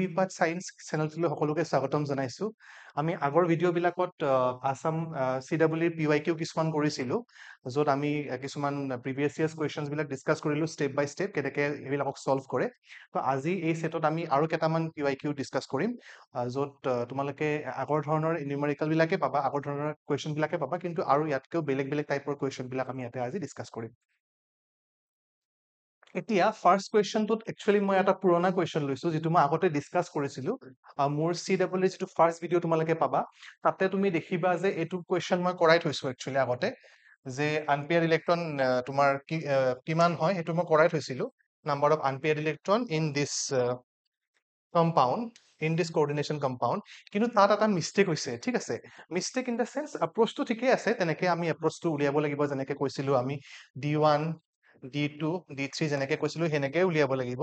লুইপাট science চেনেলটোলৈ সকলোকে স্বাগতম জনাইছো আমি আগৰ ভিডিঅ'বিলাকত আসাম CWE PYQ কিছুমান কৰিছিলো য'ত আমি কিছুমান প্ৰিভিয়াছ ইয়াৰ্ছ কুৱেশ্যনছবিলাক ডিছকাছ কৰিলো ষ্টেপ বাই ষ্টেপ কেনেকৈ এইবিলাকক ছল্ভ কৰে তো আজি এই ছেটত আমি আৰু কেইটামান PYQ ডিছকাছ কৰিম য'ত তোমালোকে আগৰ ধৰণৰ নিউমেৰিকেলবিলাকে পাবা আগৰ ধৰণৰ কুৱেশ্যনবিলাকে পাবা কিন্তু আৰু ইয়াতকৈও বেলেগ বেলেগ টাইপৰ কুৱেশ্যনবিলাক আমি ইয়াতে আজি ডিছকাছ কৰিম এতিয়া ফাৰ্ষ্ট কুৱেশ্যনটোত একচুৱেলি মই এটা পুৰণা কুৱেশ্যন লৈছো যিটো মই আগতে ডিছকাছ কৰিছিলো মোৰ CWE যিটো ফাৰ্ষ্ট ভিডিঅ' তোমালোকে পাবা তাতে তুমি দেখিবা যে এইটো কুৱেশ্যন মই কৰাই থৈছো একচুৱেলি আগতে যে আনপেয়াৰ ইলেক্ট্ৰন তোমাৰ কিমান হয় সেইটো মই কৰাই থৈছিলো number of unpaired electron in this compound in this coordination compound কিন্তু তাত এটা মিষ্টেক হৈছে ঠিক আছে মিষ্টেক ইন দ্য চেন্স এপ্ৰ'চটো ঠিকেই আছে তেনেকে আমি এপ্ৰ'চটো উলিয়াব লাগিব যেনেকে কৈছিলো আমি D1 D2 D3 যেনেকে কৈছিলো সেনেকে উলিয়াব লাগিব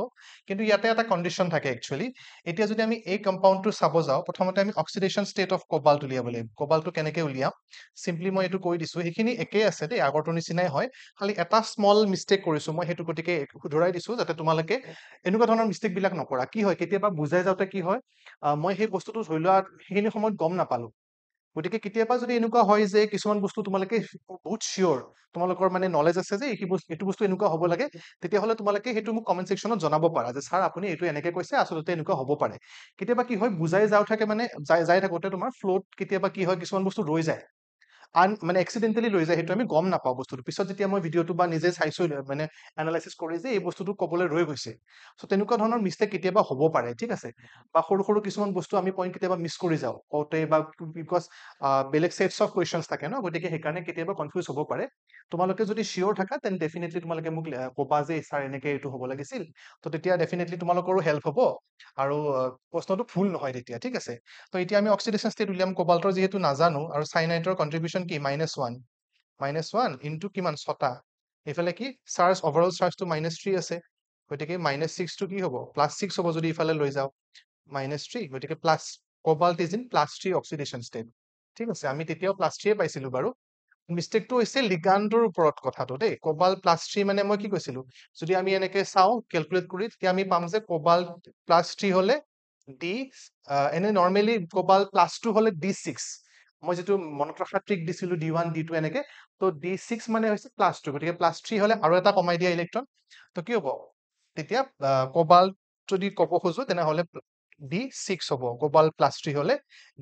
কিন্তু ইয়াতে এটা কণ্ডিশ্যন থাকে একচুৱেলি এতিয়া যদি আমি এই কম্পাউণ্ডটো চাব যাওঁ প্ৰথমতে আমি অক্সিডেশ্যন ষ্টেট অফ কোবাল্ট উলিয়াব লাগিব কোবাল্টটো কেনেকে উলিয়াম চিম্পলি মই এইটো কৈ দিছো সেইখিনি একেই আছে দেই আগৰটোৰ নিচিনাই হয় খালি এটা স্মল মিষ্টেক কৰিছো মই সেইটো গতিকে শুধৰাই দিছো যাতে তোমালোকে এনেকুৱা ধৰণৰ মিষ্টেকবিলাক নকৰা কি হয় কেতিয়াবা বুজাই যাওঁতে কি হয় মই সেই বস্তুটো ধৰি লোৱা সেইখিনি সময়ত গম নাপালো গতিকে কেতিয়াবা যদি এনেকুৱা হয় যে কিছুমান বস্তু তোমালোকে বহুত চিয়ৰ তোমালোকৰ মানে নলেজ আছে যে এইটো বস্তু এনেকুৱা হ'ব লাগে তেতিয়াহ'লে তোমালোকে সেইটো মোক কমেণ্ট ছেকশ্যনত জনাব পাৰা যে ছাৰ আপুনি এইটো এনেকে কৈছে আচলতে এনেকুৱা হ'ব পাৰে কেতিয়াবা কি হয় বুজাই যাওঁ থাকে মানে যাই থাকোঁতে তোমাৰ ফ্ল'ত কেতিয়াবা কি হয় কিছুমান বস্তু ৰৈ যায় মানে এক্সিডেণ্টেলি লৈ যায় সেইটো আমি গম নাপাওঁ বস্তুটো পিছত যেতিয়া মই ভিডিঅ'টো বা নিজে চাইছো মানে এনালাইচিছ কৰি যে এই বস্তুটো ক'বলৈ ৰৈ গৈছে চ' তেনেকুৱা ধৰণৰ মিষ্টেক কেতিয়াবা হ'ব পাৰে ঠিক আছে বা সৰু সৰু কিছুমান বস্তু আমি পইণ্ট কেতিয়াবা মিছ কৰি যাওঁ কওঁতে বা বিকজ বেলেগ ছেটছ অফ কুৱেশ্যনছ থাকে ন গতিকে সেইকাৰণে কেতিয়াবা কনফিউজ হ'ব পাৰে তোমালোকে যদি চিয়'ৰ থাকা তেন ডেফিনেটলি তোমালোকে মোক ক'বা যে ছাৰ এনেকে এইটো হ'ব লাগিছিল ত' তেতিয়া ডেফিনেটলি তোমালোকৰো হেল্প হ'ব আৰু প্ৰশ্নটো ভুল নহয় তেতিয়া ঠিক আছে তো এতিয়া আমি অক্সিডেশ্যন ষ্টেট উলিয়াম কোবাল্টৰ যিহেতু নাজানো আৰু চাইনাইটৰ কণ্ট্ৰিবিউশ্যন কি -1 ইনটু কিমান 6টা এইফালে কি চাৰ্জ অভাৰঅল চাৰ্জটো -3 আছে গতিকে -6টো কি হ'ব +6 হ'ব যদি ইফালে লৈ যাওঁ -3 গতিকে plus cobalt is in +3 oxidation state ঠিক আছে আমি তেতিয়াও +3 পাইছিলো বাৰু মিষ্টেকটো হৈছে লিগাণ্ডৰ ওপৰত কথাটো দেই কোবাল্ট +3 মানে মই কি কৈছিলো যদি আমি এনেকে চাওঁ কেলকুলেট কৰি তেতিয়া আমি পাম যে কোবাল্ট +3 হ'লে ডি এনে নৰ্মেলি কোবাল্ট +2 হ'লে D6 মই যিটো মনত ৰখা ট্ৰিক দিছিলো D1 D2 এনেকে তো D6 মানে হৈছে +2 গতিকে +3 হ'লে আৰু এটা কমাই দিয়া ইলেক্ট্ৰন তো কি হ'ব তেতিয়া কোবাল্ট যদি ক'ব খোজো তেনেহ'লে D6 হ'ব কোবাল্ট +3 হ'লে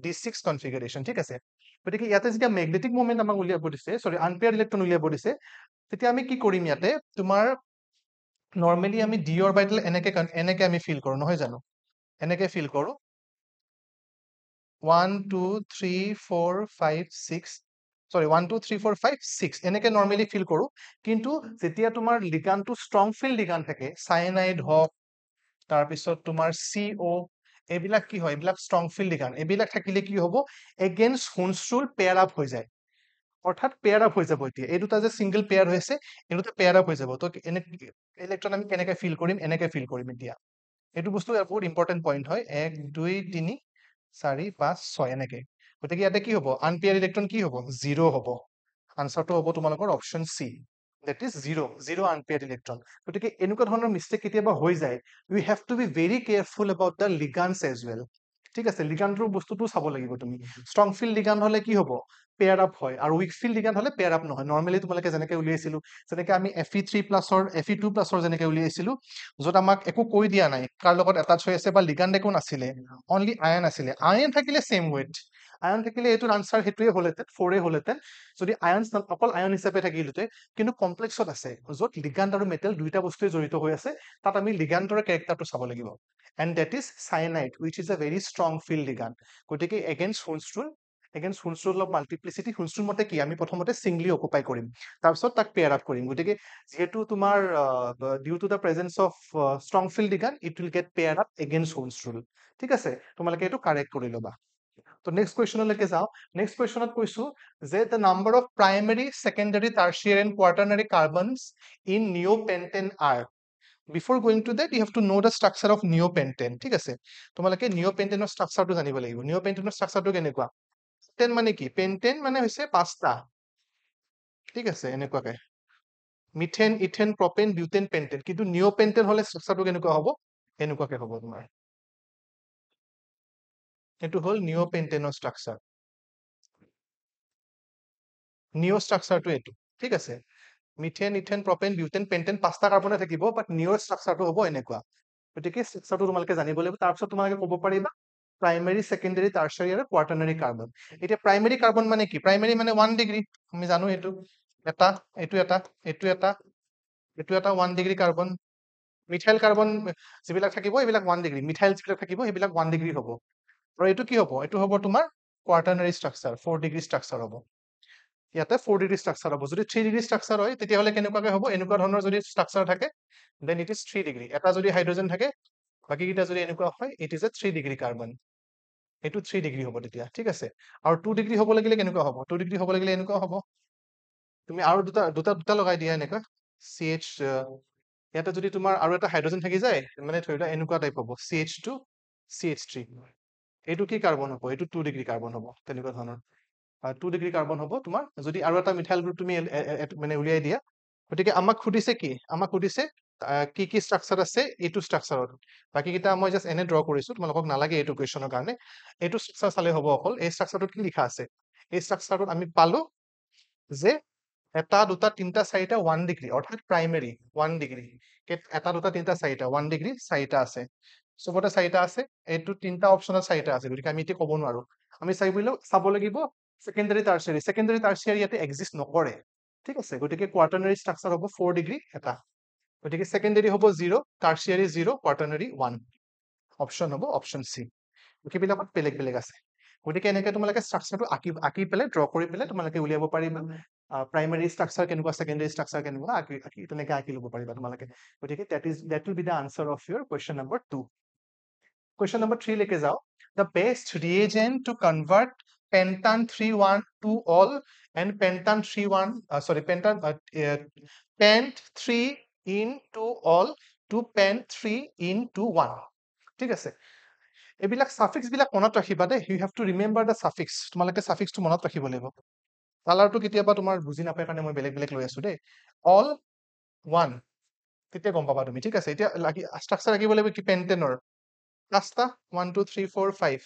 D6 কনফিগাৰেশ্যন ঠিক আছে গতিকে ইয়াতে যেতিয়া মেগনেটিক মোমেন্ট আমাক উলিয়াব দিছে সৰি আনপেয়াৰ ইলেক্ট্ৰন উলিয়াব দিছে তেতিয়া আমি কি কৰিম ইয়াতে তোমাৰ নৰ্মেলি আমি ডি অৰবিটেল এনেকে আমি ফিল কৰো নহয় জানো এনেকে ফিল কৰো 1 2 3 4 5 6 সৰি 1 2 3 4 5 6 এনেকে নৰ্মেলি ফিল কৰো কিন্তু যেতিয়া তোমাৰ লিগাণ্ডটো ষ্ট্ৰং ফিল্ড লিগাণ্ড থাকে চাইনাইড হওক তাৰপিছত তোমাৰ CO এইবিলাক কি হয় এইবিলাক ষ্ট্ৰং ফিল্ড লিগাণ্ড এইবিলাক থাকিলে কি হ'ব against Hund's rule pair up হৈ যায় অৰ্থাৎ পেয়াৰ আপ হৈ যাব এতিয়া এই দুটা যে ছিংগল পেয়াৰ হৈ আছে এই দুটা পেয়াৰ আপ হৈ যাব তো এনে ইলেক্ট্ৰন আমি কেনেকে ফিল কৰিম এনেকে ফিল কৰিম এতিয়া এইটো বস্তু বহুত ইম্পৰ্টেণ্ট পইণ্ট হয় 1 2 3 4 5 6 এনেকে গতিকে ইয়াতে কি হ'ব আনপেয়াৰ ইলেক্ট্ৰন কি হ'ব 0 হ'ব আনচাৰটো হ'ব তোমালোকৰ option C that is 0 unpaired electron গতিকে এনেকুৱা ধৰণৰ মিষ্টেক কেতিয়াবা হৈ যায় you have to be very careful about the ligands as well ঠিক আছে লিগাণ্ডৰ বস্তুটো চাব লাগিব তুমি ষ্ট্ৰং ফিল্ড লিগাণ্ড হ'লে কি হ'ব পেয়াৰ আপ হয় আৰু উইক ফিল্ড লিগাণ্ড হ'লে পেয়াৰ আপ নহয় নৰ্মেলি তোমালোকে যেনেকে উলিয়াইছিলো যেনেকে আমি Fe2+ যেনেকে উলিয়াইছিলো য'ত আমাক একো কৈ দিয়া নাই কাৰ লগত এটাচ হৈ আছে বা লিগাণ্ড একো নাছিলে অনলি আয়ন আছিলে আয়ন থাকিলে চেম ৱেট আয়ন থাকিলে এইটোৰ আনচাৰ সেইটোৱে হ'লহেঁতেন 4 হ'লহেঁতেন যদি আয়ন অকল আয়ন হিচাপে থাকিলহেঁতেন কিন্তু কমপ্লেক্সত আছে য'ত লিগাণ্ড আৰু মেটেল দুইটা বস্তুৱে জড়িত হৈ আছে তাত আমি লিগাণ্ডৰ কেৰেক্টাৰটো চাব লাগিব and that is cyanide which is a very strong field ligand গতিকে against Hund's rule of multiplicity Hund's rule মতে কি আমি প্ৰথমতে ছিংগলি অকুপাই কৰিম তাৰপিছত তাক পেয়াৰ আপ কৰিম গতিকে যিহেতু তোমাৰ due to the presence of strong field ligand it will get pair up against Hund's rule ঠিক আছে তোমালোকে এইটো কাৰেক্ট কৰি ল'বা তো নেক্সট কুৱেশ্যনলৈকে যাওঁ নেক্সট কুৱেশ্যনত কৈছো যে the number of primary secondary tertiary and quaternary carbons in neopentane are before going to that you have to know' the structure of neopentane ঠিক আছে তোমালোকে নিঅ'পেণ্টেনৰ ষ্ট্ৰাকচাৰটো জানিব লাগিব নিঅ'পেণ্টেনৰ ষ্ট্ৰাকচাৰটো কেনেকুৱা পেণ্টেন মানে কি পেণ্টেন মানে হৈছে 5টা ঠিক আছে এনেকুৱাকে মিথেন ইথেন প্ৰপেন বিউটেন পেণ্টেন কিন্তু নিঅ'পেণ্টেন হ'লে ষ্ট্ৰাকচাৰটো কেনেকুৱা হ'ব এনেকুৱাকে হ'ব তোমাৰ এইটো হ'ল নিঅ'পেণ্টেনৰ ষ্ট্ৰাকচাৰ। নিঅ' ষ্ট্ৰাকচাৰটো এইটো, ঠিক আছে। মিথেন, ইথেন, প্ৰপেন, বিউটেন, পেণ্টেন 5টা কাৰ্বনে থাকিব, বাট নিঅ' ষ্ট্ৰাকচাৰটো হ'ব এনেকুৱা। গতিকে ষ্ট্ৰাকচাৰটো তোমালোকে জানিব লাগিব। তাৰপিছত তোমালোকে ক'ব পাৰিবা প্ৰাইমেৰী, সেকেন্ডাৰী, টাৰ্চাৰী আৰু কোৱাটাৰ্নাৰী কাৰ্বন। এতিয়া প্ৰাইমেৰী কাৰ্বন মানে কি? প্ৰাইমেৰী মানে 1 ডিগ্ৰী, আমি জানো এইটো। এটা, এইটো এটা, এইটো এটা, এইটো এটা 1 ডিগ্ৰী কাৰ্বন। মিথাইল কাৰ্বন যিবিলাক থাকিব এইবিলাক 1 ডিগ্ৰী, মিথাইল যিবিলাক থাকিব সেইবিলাক 1 ডিগ্ৰী হ'ব। আৰু এইটো কি হ'ব? এইটো হ'ব তোমাৰ কোৱাটাৰ্নাৰী ষ্ট্ৰাকচাৰ, 4 ডিগ্ৰী ষ্ট্ৰাকচাৰ হ'ব। ইয়াতে 4 ডিগ্ৰী ষ্ট্ৰাকচাৰ হ'ব। যদি 3 ডিগ্ৰী ষ্ট্ৰাকচাৰ হয় তেতিয়াহ'লে কেনেকুৱাকে হ'ব? এনেকুৱা ধৰণৰ যদি ষ্ট্ৰাকচাৰ থাকে দেন ইট ইজ 3 ডিগ্ৰী। এটা যদি হাইড্ৰজেন থাকে, বাকীকেইটা যদি এনেকুৱা হয়, it is a 3 degree carbon. এইটো 3 ডিগ্ৰী হ'ব তেতিয়া, ঠিক আছে। আৰু 2 ডিগ্ৰী হ'ব লাগিলে কেনেকুৱা হ'ব? 2 ডিগ্ৰী হ'ব লাগিলে এনেকুৱা হ'ব। তুমি আৰু দুটা লগাই দিয়া এনেকুৱা CH, ইয়াতে যদি তোমাৰ আৰু এটা হাইড্ৰজেন থাকি যায়, মানে ধৰি লোৱা এনেকুৱা টাইপ হ'ব CH2 CH3। এইটো কি কাৰ্বন হ'ব? এইটো 2 ডিগ্ৰী কাৰ্বন হ'ব, তেনেকুৱা ধৰণৰ। 2 ডিগ্ৰী কাৰ্বন হ'ব তোমাৰ, যদি আৰু এটা মিথাইল গ্ৰুপ তুমি মানে উলিয়াই দিয়া। গতিকে আমাক সুধিছে কি? আমাক সুধিছে কি কি ষ্ট্ৰাকচাৰ আছে এইটো ষ্ট্ৰাকচাৰত। বাকীকেইটা মই জাষ্ট এনে ড্ৰ কৰিছো, তোমালোকক নালাগে এইটো কুৱেশ্যনৰ কাৰণে। এইটো ষ্ট্ৰাকচাৰ চালে হ'ব অকল। এই ষ্ট্ৰাকচাৰটোত কি লিখা আছে? এই ষ্ট্ৰাকচাৰটোত আমি পালো যে এটা, দুটা, তিনিটা, চাৰিটা 1 ডিগ্ৰী, অৰ্থাৎ প্ৰাইমেৰী 1 ডিগ্ৰী। এটা, দুটা, তিনিটা, চাৰিটা 1 ডিগ্ৰী চাৰিটা আছে। চবতে চাৰিটা আছে। এইটো তিনিটা অপশ্যনত চাৰিটা আছে, গতিকে আমি এতিয়া ক'ব নোৱাৰো। আমি চাব লাগিব সেকেন্ডাৰী, টাৰ্চিয়াৰী। সেকেন্ডাৰী, টাৰ্চিয়াৰী ইয়াতে এক্সিষ্ট নকৰে, ঠিক আছে। গতিকে কোৱাটাৰ্নাৰী ষ্ট্ৰাকচাৰ হ'ব 4 ডিগ্ৰী এটা। গতিকে সেকেন্ডাৰী হ'ব 0, টাৰ্চিয়াৰী 0, কোৱাটাৰ্নাৰী 1। অপশ্যন হ'ব অপশ্যন চি। বাকীবিলাকত বেলেগ বেলেগ আছে। গতিকে এনেকে তোমালোকে ষ্ট্ৰাকচাৰটো আঁকি পেলাই, ড্ৰ কৰি পেলাই তোমালোকে উলিয়াব পাৰিবা। প্ৰাইমেৰী ষ্ট্ৰাকচাৰ কেনেকুৱা, সেকেন্ডাৰী ষ্ট্ৰাকচাৰ কেনেকুৱা, তেনেকে আঁকি ল'ব পাৰিবা তোমালোকে। গতিকে that will be the answer of your question number 2. Question number 3 লৈকে যাও। The best reagent to convert pentan 3,1,2-ol and pentan 3,1 pent 3 into all to pent 3 into 1, ঠিক আছে। এইবিলাক সাফিক্স বিলাক মনত ৰাখিবা দেই। You have to remember the suffix. তোমালোকে সাফিক্সটো মনত ৰাখিব লাগিব। কালাৰটো কেতিয়াবা তোমাৰ বুজি নাপায় কাৰণে মই বেলেগ বেলেগ লৈ আছো দেই। অল 1 তেতিয়া গম পাবা তুমি, ঠিক আছে। এতিয়া ষ্ট্ৰাকচাৰ ৰাখিব লাগিব কি? পেণ্টেনৰ 5টা 1 2 3 4 5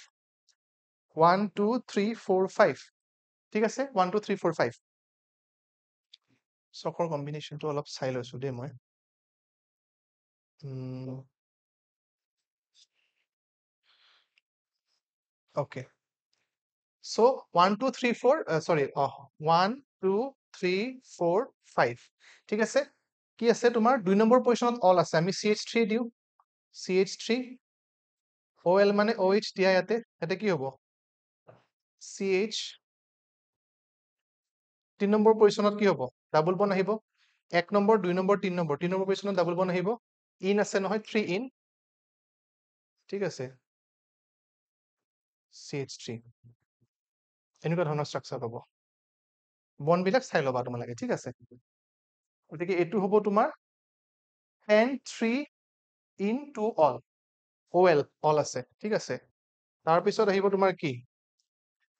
1 2 3 4 5, ঠিক আছে। 1 2 3 4 5 চকৰ কম্বিনেশ্যনটো অলপ চাই লৈছো দেই মই। ওকে, so 1 2 3 4 sorry 1 2 3 4 5, ঠিক আছে। কি আছে তোমাৰ 2 নম্বৰ পজিশনত অল আছে, আমি CH3 দিও। CH3 OL মানে OH দিয়া ইয়াতে কি হ'ব? CH 3 নম্বৰ পজিশনত কি হ'ব? ডাবল বন্ড আহিব। 1 নম্বৰ 2 নম্বৰ 3 নম্বৰ 3 নম্বৰ পজিশনত ডাবল বন্ড আহিব। ইন আছে নহয় 3 ইন, ঠিক আছে। CH3 এনেকুৱা ধৰণৰ ষ্ট্ৰাকচাৰ হ'ব। বন্ড বিলাক চাই ল'বা তোমালোকে, ঠিক আছে। গতিকে এইটো হ'ব তোমাৰ N3 into all, OL all আছে, ঠিক আছে। তাৰপিছত আহিব তোমাৰ কি?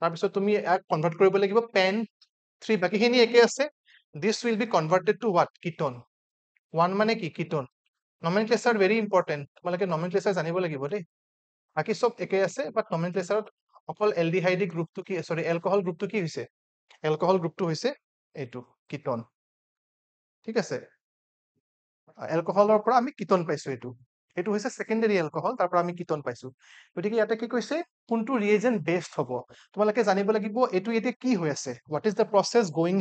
তাৰপিছত তুমি ইয়াক কনভাৰ্ট কৰিব লাগিব পেন 3, বাকীখিনি একে আছে। This will be converted to what? Ketone. 1 মানে কি? কিটোন। নমেনক্লেচাৰ ভেৰি ইম্পৰ্টেণ্ট, তোমালোকে নমেনক্লেচাৰ জানিব লাগিব দেই। বাকী চব একে আছে, বাট নমেনক্লেচাৰত অকল এলডিহাইডিক গ্ৰুপটো কি, সৰি এলকহল গ্ৰুপটো কি হৈছে? এলকহল গ্ৰুপটো হৈছে এইটো কিটোন, ঠিক আছে। এলকহলৰ পৰা আমি কিটোন পাইছো। এইটো হৈছে সেকেন্ডাৰী এলকহল, তাৰ পৰা আমি কিটোন পাইছো। গতিকে ইয়াতে কি কৈছে? কোনটো ৰিএজেন্ট বেষ্ট হ'ব তোমালোকে জানিব লাগিব। এইটো এতিয়া কি হৈ আছে? What is the process going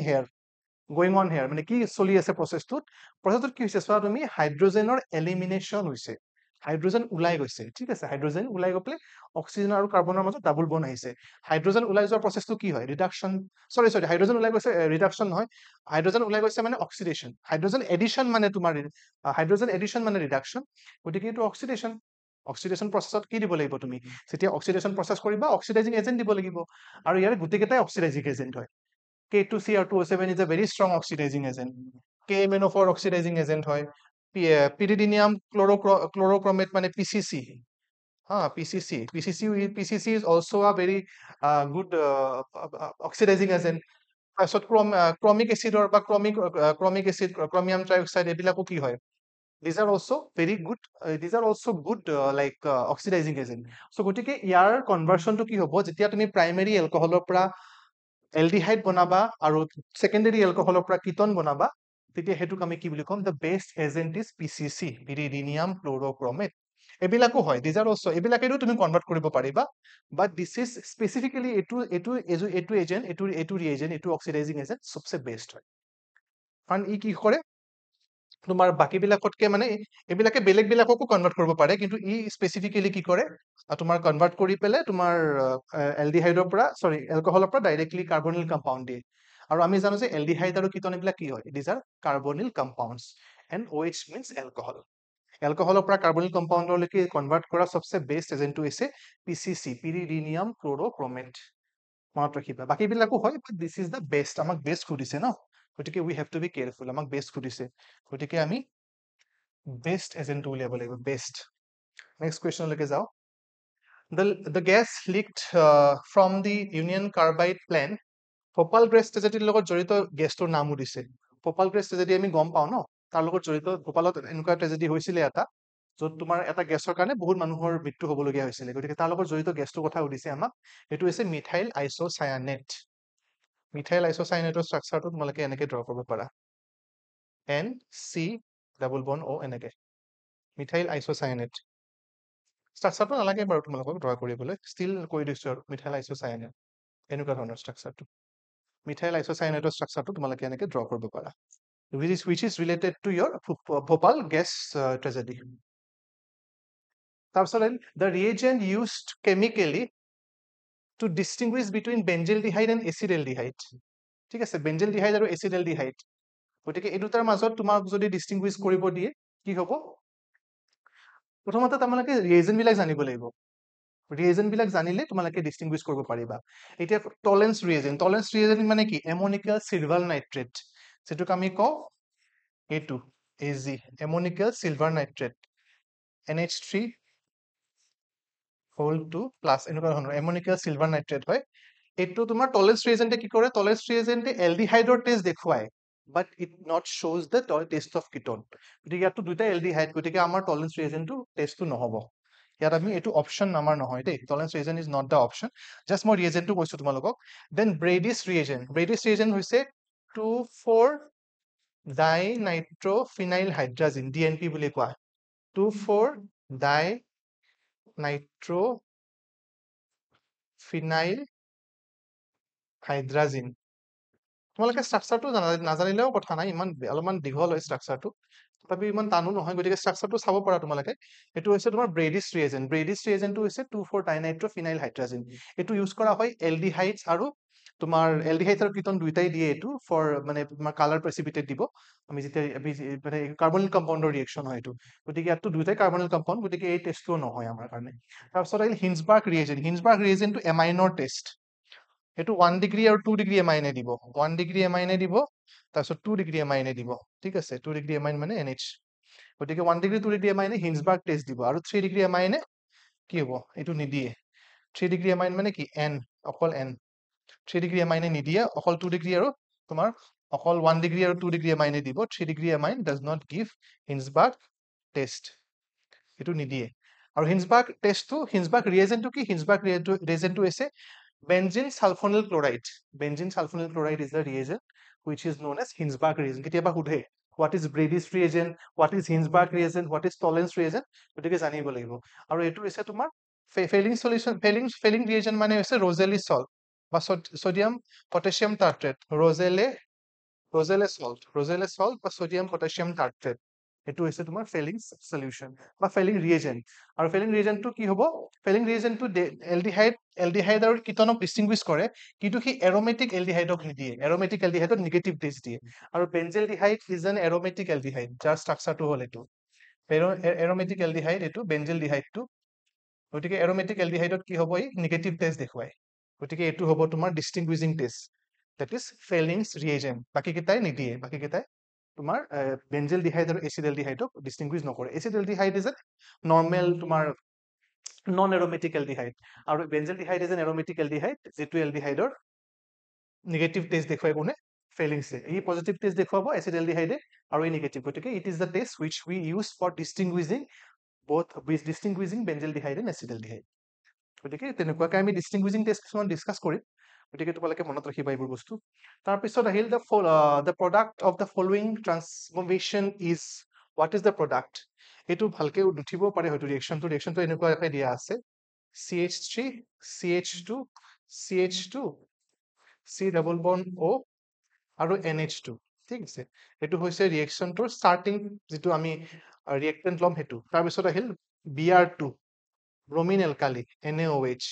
on hair, মানে কি চলি আছে প্ৰচেছটোত? প্ৰচেছটোত কি হৈছে চোৱা তুমি, হাইড্ৰজেনৰ এলিমিনেশ্যন হৈছে। হাইড্ৰজেন ওলাই গৈছে, ঠিক আছে। হাইড্ৰজেন ওলাই গৈ পেলাই অক্সিজেন আৰু কাৰ্বনৰ মাজত ডাবল বন্ড আহিছে। হাইড্ৰজেন ওলাই যোৱাৰ প্ৰচেছটো কি হয়? ৰিডাকশ্যন, সৰি হাইড্ৰজেন ওলাই গৈছে, ৰিডাকশ্যন নহয়। হাইড্ৰজেন ওলাই গৈছে মানে অক্সিডেশ্যন। হাইড্ৰজেন এডিশ্যন মানে তোমাৰ হাইড্ৰজেন এডিশ্যন মানে ৰিডাকশ্যন। গতিকে এইটো অক্সিডেশ্যন। অক্সিডেশ্যন প্ৰচেছত কি দিব লাগিব তুমি? যেতিয়া অক্সিডেশ্যন প্ৰচেছ কৰিবা অক্সিডাইজিং এজেন্ট দিব লাগিব। আৰু ইয়াৰ গোটেইকেইটাই অক্সিডাইজিং এজেন্ট হয়। K2Cr2O7 is a very strong oxidizing agent. KMnO4 oxidizing agent হয়। Pyridinium chlorochromate মানে PCC, PCC is also a very good oxidizing agent. তাৰপিছত ক্ৰমিক এচিডৰ বা ক্ৰমিক এচিড, ক্ৰমিয়াম ট্ৰাইঅক্সাইড এইবিলাকো কি হয়? These are also very good, these are also good oxidizing agent. So গতিকে ইয়াৰ কনভাৰ্সনটো কি হ'ব যেতিয়া তুমি প্ৰাইমেৰী এলকহলৰ পৰা এলডিহাইড বনাবা আৰু সেকেন্ডাৰী এলকহলৰ পৰা কিটন বনাবা তেতিয়া হেতুক আমি কি বুলি কম the best agent is PCC pyridinium chlorochromate এবিলাকো হয় these are also এবিলাকেও তুমি কনভার্ট কৰিব পাৰিবা but this is specifically এটো এজেন্ট এটো ৰিএজেন্ট এটো অক্সিডাইজিং এজেন্ট সবচে বেস্ট হয় কাৰণ ই কি কৰে তোমাৰ বাকি বিলাকতকে মানে এবিলাকে বেলেগ বিলাককো কনভাৰ্ট কৰিব পাৰে কিন্তু ই স্পেসিফিক্যালি কি কৰে তোমাৰ কনভাৰ্ট কৰি পেলে তোমাৰ এলডিহাইডৰ পৰা সৰি এলকহলৰ পৰা ডাইৰেক্টলি কাৰ্বনিল কম্পাউন্ড দিয়ে আৰু আমি জানো যে এলডিহাইড আৰু কিটন এবিলাক কি হয় these are carbonyl compounds and OH means alcohol এলকহলৰ পৰা কাৰ্বনিল কম্পাউন্ডলৈকে কনভাৰ্ট কৰা সবচে বেস্ট এজেন্টটো হৈছে PCC pyridinium chlorochromate মনত ৰাখিবা বাকি বিলাকো হয় বাট দিস ইজ দা বেস্ট আমাক বেস্ট খুদিছে ন গতিকে উই হ্যাভ টু বি কেয়ারফুল আমাক বেস্ট খুদিছে গতিকে আমি বেস্ট এজেন্টটো উলিয়াব লাগিব বেস্ট নেক্সট কোৱেশ্চনলৈকে যাও the gas leaked from the Union Carbide plant Bhopal gas ট্ৰেজেডিৰ লগত জড়িত গেছটোৰ নামো দিছে ফপাল গ্ৰেছ ট্ৰেজেডি আমি গম পাও ন তাৰ লগত জড়িত ফপালত এনেকুৱা ট্ৰেজেডি হৈছিলে এটা য'ত তোমাৰ এটা গেছৰ কাৰণে বহুত মানুহৰ মৃত্যু হ'বলগীয়া হৈছিলে গতিকে তাৰ লগত জড়িত গেছটোৰ কথা সুধিছে আমাক এইটো হৈছে মিথাইল আইসোসায়ানেট মিথাইল আইসোসায়ানেটৰ ষ্ট্ৰাকচাৰটো তোমালোকে এনেকে ড্ৰ কৰিব পাৰা NC double bond O এনেকে মিথাইল আইসোসায়ানেট ষ্ট্ৰাকচাৰটো নালাগে বাৰু তোমালোকক ড্ৰ কৰিবলৈ ষ্টিল কৈ দিছো আৰু মিথাইল আইসোসায়ানেট এনেকুৱা ধৰণৰ ষ্ট্ৰাকচাৰটো মিথাইল আইসোসায়ানেটৰ ষ্ট্ৰাকচাৰটো তোমালোকে এনেকে ড্ৰ কৰিব পাৰা which is related to your Bhopal gas tragedy. তাৰপিছত the reagent used chemically to distinguish between benzaldehyde and acetaldehyde ঠিক আছে benzaldehyde আৰু acetaldehyde গতিকে এই দুটাৰ মাজত তোমাক যদি ডিস্টিংগুইশ কৰিব দিয়ে কি হ'ব প্ৰথমতে তোমালোকে ৰিএজেন্ট বিলাক জানিব লাগিব ৰিএজেন্ট বিলাক জানিলে তোমালোকে ডিস্টিংগুইশ কৰিব পাৰিবা এতিয়া টলেন্স ৰিএজেন্ট মানে কি এমোনিকাল সিলভাৰ নাইট্ৰেট যেটোক আমি কওঁ A2 AZ ammonical silver nitrate NH3 whole 2 plus এনেকুৱা ধৰণৰ ammonical silver nitrate হয় এইটো তোমাৰ টলেন্স ৰিএজেন্টে কি কৰে টলেন্স ৰিএজেন্টে এলডিহাইডৰ টেষ্ট দেখুৱায় but it not shows the taste of ketone গতিকে ইয়াতো দুটা এলডিহাইড গতিকে আমাৰ টলেন্স ৰিএজেন্টটো টেষ্টটো নহব ইয়াত আমি এটো অপশন আমাৰ নহয় they Tollens reagent is not the option just মই ৰিএজেন্টটো কৈছো তোমালোকক দেন ব্ৰেডিছ ৰিএজেন্ট হৈছে 2,4 ডাইনাইট্ৰ'ফিনাইল হাইড্ৰাজিন DNP বুলি কোৱা 2,4 ডাইনাইট্ৰ'ফিনাইল হাইড্ৰাজিন তোমালোকে ষ্ট্ৰাকচাৰটো নাজানিলেও কথা নাই ইমান অলপমান দীঘল হয় ষ্ট্ৰাকচাৰটো তথাপি ইমান টানো নহয় গতিকে ষ্ট্ৰাকচাৰটো চাব পাৰা তোমালোকে এইটো হৈছে তোমাৰ ব্ৰেডিছ ৰিএজেন্টটো হৈছে 2,4 ডাইনাইট্ৰ'ফিনাইল হাইড্ৰাজিন এইটো ইউজ কৰা হয় এলডিহাইডছ আৰু তোমাৰ এলডিহাইডছ আৰু কিটন দুইটাই দিয়ে এইটো ফৰ মানে তোমাৰ কালাৰ প্ৰেচিপিটেট দিব আমি যেতিয়া মানে কাৰ্বনিল কম্পাউণ্ডৰ ৰিয়েকচন হয় এইটো গতিকে ইয়াতো দুইটাই কাৰ্বনিল কম্পাউণ্ড গতিকে এই টেষ্টটো নহয় আমাৰ কাৰণে তাৰপিছত আহিল হিন্সবাৰ্গ ৰিএজেন্টটো এমাইনৰ টেষ্ট এইটো 1 ডিগ্ৰী আৰু 2 ডিগ্ৰী এমাইনে দিব 1 ডিগ্ৰী এমাইনে দিব তাৰপিছত 2 ডিগ্ৰী এমাইনে দিব ঠিক আছে 2 ডিগ্ৰী এমাইন মানে NH গতিকে 1 ডিগ্ৰী 2 ডিগ্ৰী এমাইনে হিন্সবাৰ্গ টেষ্ট দিব আৰু 3 ডিগ্ৰী এমাইনে কি হ'ব এইটো নিদিয়ে 3 ডিগ্ৰী এমাইন মানে কি N অকল N 3 ডিগ্ৰী এমাইনে নিদিয়ে অকল 2 ডিগ্ৰী আৰু তোমাৰ অকল 1 ডিগ্ৰী আৰু 2 ডিগ্ৰী এমাইনে দিব 3 degree amine does not give Hinsberg test এইটো নিদিয়ে আৰু হিন্সবাৰ্গ ৰিএজেন্টটো কি হিন্সবাৰ্গ ৰিএজেন্টটো হৈছে benzene sulfonyl chloride is the reagent which is known as Hinsberg reagent কেতিয়াবা সুধে what is Brady's reagent what is Hinsberg reagent what is Tollens reagent গতিকে জানিব লাগিব আৰু এটো হৈছে তোমাৰ ফেলিং reagent মানে হৈছে Roselle salt বা sodium potassium tartrate Roselle salt বা sodium potassium tartrate এটো হৈছে তোমাৰ ফেলিং সলিউশন বা ফেলিং ৰিএজেন্ট আৰু ফেলিং ৰিএজেন্টটো কি হ'ব ফেলিং ৰিএজেন্টটো এলডিহাইড আৰু কিটনক ডিস্টিংগুইশ কৰে কিন্তু কি এৰোমেটিক এলডিহাইডক নিদিয়ে এৰোমেটিক এলডিহাইডত নেগেটিভ টেষ্ট দিয়ে আৰু বেনজেলডিহাইড ইজ এন এৰোমেটিক এলডিহাইড যাৰ ষ্ট্ৰাকচাৰটো হ'ল এইটো এৰোমেটিক এলডিহাইড এইটো বেনজেলডিহাইডটো গতিকে এৰোমেটিক এলডিহাইডত কি হ'ব ই নেগেটিভ টেষ্ট দেখুৱায় গতিকে এইটো হ'ব তোমাৰ ডিস্টিংগুইশিং টেষ্ট that is ফেলিংছ ৰিএজেন্ট বাকি কেইটাই নিদিয়ে বাকি কেইটাই তোমাৰ বেনজেলডিহাইড আৰু এচিডেলডিহাইডক ডিস্টিংগুইশ নকৰে এচিডেলডিহাইড ইজ এ নৰ্মেল তোমাৰ নন এৰোমেটিক এলডিহাইড আৰু বেনজেলডিহাইড ইজ এন এৰোমেটিক এলডিহাইড যেটো এলডিহাইডৰ নেগেটিভ টেষ্ট দেখুৱাই কোনে ফেইলিং সে এই পজিটিভ টেষ্ট দেখুৱাব এচিটালডিহাইডে আৰু এই নিগেটিভ গতিকে it is the taste which we use for distinguishing বেঞ্জেলডিহাইড and acetaldehyde গতিকে তেনেকুৱাকৈ আমি ডিষ্টিংগুইজিং টেষ্ট কিছুমান ডিছকাছ কৰিম গতিকে তোমালোকে মনত ৰাখিবা এইবোৰ বস্তু তাৰপিছত আহিল the product of the following transformation is what is the product এইটো ভালকে উঠিব পাৰে হয়তো ৰিয়েকশ্যনটো এনেকুৱাকৈ দিয়া আছে CH3 CH2 CH2 C double bond O আৰু NH2 ঠিক আছে এইটো হৈছে ৰিয়েকশ্যনটোৰ ষ্টাৰ্টিং যিটো আমি ৰিয়েক্টেণ্ট ল'ম সেইটো তাৰপিছত আহিল Br2 ব্ৰমিন alkali NaOH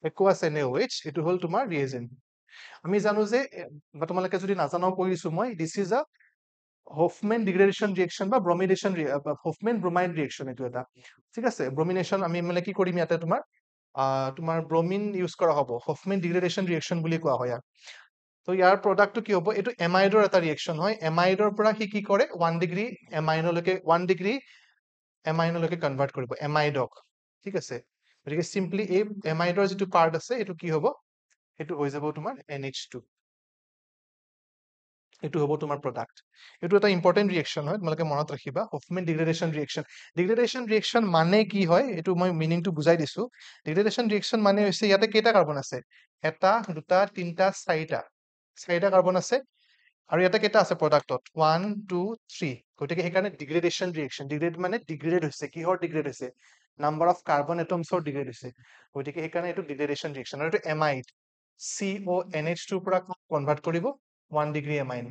aqueous NaOH এইটো হ'ল তোমাৰ ৰিয়েজেন্ট আমি জানো যে তোমালোকে যদি নাজানাও কৈ দিছো মই this is a Hofmann degradation reaction বা ব্ৰমিনেশ্যন হফম্যান ব্ৰোমাইড ৰিয়েকশ্যন এইটো এটা ঠিক আছে ব্ৰমিনেশ্যন আমি মানে কি কৰিম ইয়াতে তোমাৰ ব্ৰমিন ইউজ কৰা হ'ব হফম্যান ডিগ্ৰেডেশ্যন ৰিয়েকশ্যন বুলি কোৱা হয় তো ইয়াৰ প্ৰডাক্টটো কি হ'ব এইটো এমাইডৰ এটা ৰিয়েকশ্যন হয় এমাইডৰ পৰা সি কি কৰে 1 ডিগ্ৰী এমাইনলৈকে কনভাৰ্ট কৰিব এমাইডক ঠিক আছে গতিকে সিম্পলি এই এমাইডৰ যিটো পাৰ্ট আছে এইটো কি হ'ব এইটো হৈ যাব তোমাৰ NH2 এইটো হ'ব তোমাৰ প্ৰডাক্ট এইটো এটা ইম্পৰ্টেন্ট ৰিয়েকশ্যন হয় তোমালোকে মনত ৰাখিবা হফম্যান ডিগ্ৰেডেশ্যন ৰিয়েকশ্যন মানে কি হয় এইটো মই মিনিংটো বুজাই দিছো ডিগ্ৰেডেশ্যন ৰিয়েকশ্যন মানে হৈছে ইয়াতে কেইটা কাৰ্বন আছে এটা দুটা তিনিটা চাৰিটা কাৰ্বন আছে আৰু ইয়াতে কেইটা আছে প্ৰডাক্টত 1 2 3 গতিকে সেইকাৰণে ডিগ্ৰেডেশ্যন ৰিয়েকশ্যন মানে ডিগ্ৰেড হৈছে কিহৰ ডিগ্ৰেড হৈছে নাম্বাৰ অফ কাৰ্বন এটমছৰ ডিগ্ৰেড হৈছে গতিকে সেইকাৰণে এইটো ডিগ্ৰেডেশ্যন ৰিয়েকশ্যন আৰু এইটো এমাইড CONH2 পৰা কনভাৰ্ট কৰিব 1 ডিগ্ৰী এমাইন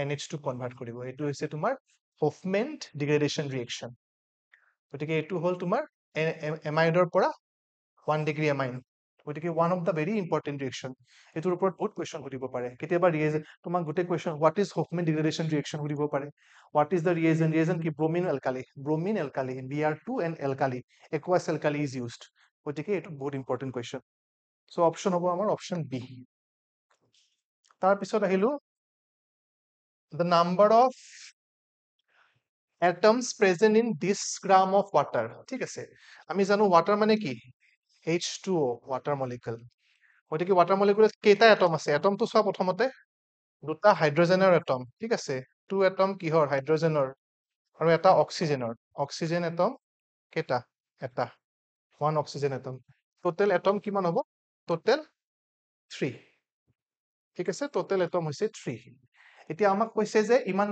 NH2 কনভাৰ্ট কৰিব এইটো হৈছে তোমাৰ হফম্যান ডিগ্ৰেডেশ্যন ৰিয়েকশ্যন গতিকে এইটো হ'ল তোমাৰ এমাইডৰ পৰা 1 ডিগ্ৰী এমাইন গতিকে one of the very important reaction এইটোৰ ওপৰত বহুত কুৱেশ্যন সুধিব পাৰে কেতিয়াবা তোমাক গোটেই question what is Hofmann degradation reaction সুধিব পাৰে হোৱাট ইজ দ্য ৰিয়েজেন্ট কি bromine alkali Br2 and alkali aqueous alkali is used গতিকে এইটো বহুত ইম্পৰ্টেন্ট কুৱেশ্যন সো অপশ্যন হ'ব আমাৰ অপশ্যন বি তাৰপিছত আহিলো the number of atoms present in this gram of water ঠিক আছে আমি জানো water মানে কি H2O water molecule গতিকে water molecule কেইটা এটম আছে এটমটো চোৱা প্ৰথমতে দুটা হাইড্ৰজেনৰ এটম ঠিক আছে 2 এটম কিহৰ হাইড্ৰজেনৰ আৰু এটা অক্সিজেন এটম কেইটা এটা 1 অক্সিজেন এটম টোটেল এটম কিমান হ'ব টোটেল 3 ঠিক আছে টোটেল এটম হৈছে 3 এতিয়া আমাক কৈছে যে ইমান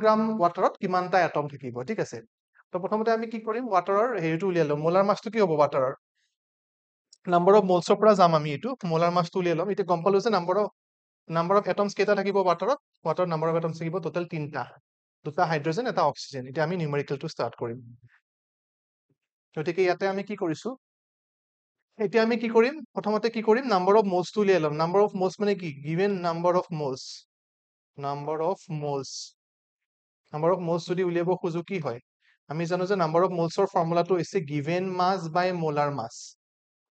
গ্ৰাম ৱাটাৰত কিমানটা এটম থাকিব ঠিক আছে তো প্ৰথমতে আমি কি কৰিম ৱাটাৰৰ হেৰিটো উলিয়াই ল'ম মোলাৰ মাছটো কি হ'ব ৱাটাৰৰ নাম্বাৰ অফ মোলছৰ পৰা যাম আমি এইটো মোলাৰ মাছটো উলিয়াই ল'ম এতিয়া গম পালো যে নাম্বাৰ অফ এটমছ কেইটা থাকিব ৱাটাৰৰ নাম্বাৰ অফ এটমছ থাকিব টোটেল 3টা দুটা হাইড্ৰজেন এটা অক্সিজেন এতিয়া আমি নিউমেৰিকেলটো ষ্টাৰ্ট কৰিম গতিকে ইয়াতে আমি কি কৰিছো এতিয়া আমি কি কৰিম প্ৰথমতে কি কৰিম নাম্বাৰ অফ মোলছটো উলিয়াই ল'ম নাম্বাৰ অফ মোলছ মানে কি গিভেন নাম্বাৰ অফ মোলছ যদি উলিয়াব খুজো কি হয় আমি জানো যে নাম্বাৰ অফ মোলছৰ ফৰ্মুলাটো হৈছে গিভেন মাছ বাই মোলাৰ মাছ